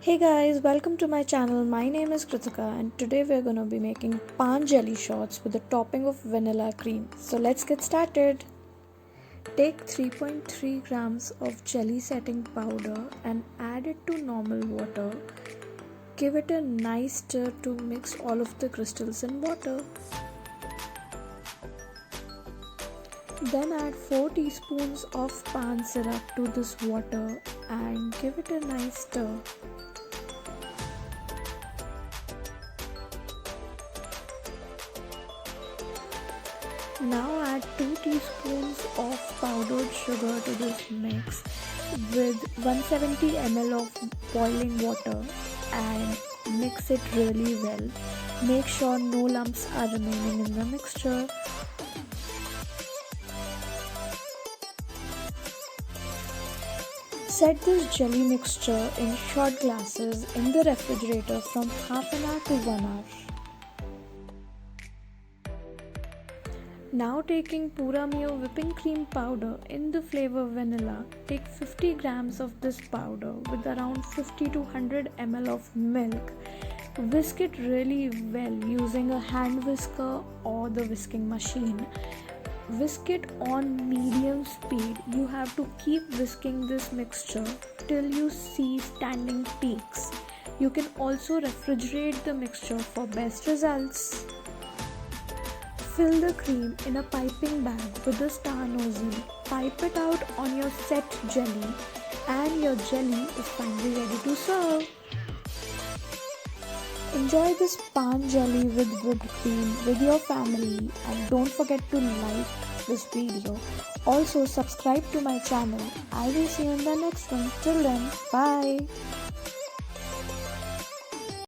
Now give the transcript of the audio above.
Hey guys, welcome to my channel. My name is Kritikaa and today we're gonna be making Paan Jelly Shots with a topping of vanilla cream. So let's get started. Take 3.3 grams of jelly setting powder and add it to normal water. Give it a nice stir to mix all of the crystals in water. Then add 4 teaspoons of Paan syrup to this water and give it a nice stir. Now add 2 teaspoons of powdered sugar to this mix with 170 ml of boiling water and mix it really well. Make sure no lumps are remaining in the mixture. Set this jelly mixture in shot glasses in the refrigerator from half an hour to 1 hour. Now taking Puramio Whipping Cream Powder in the flavor vanilla, take 50 grams of this powder with around 50 to 100 ml of milk. Whisk it really well using a hand whisker or the whisking machine. Whisk it on medium speed. You have to keep whisking this mixture till you see standing peaks. You can also refrigerate the mixture for best results. Fill the cream in a piping bag with a star nozzle. Pipe it out on your set jelly and your jelly is finally ready to serve. Enjoy this Paan jelly with whipped cream with your family and don't forget to like this video. Also subscribe to my channel. I will see you in the next one. Till then, bye.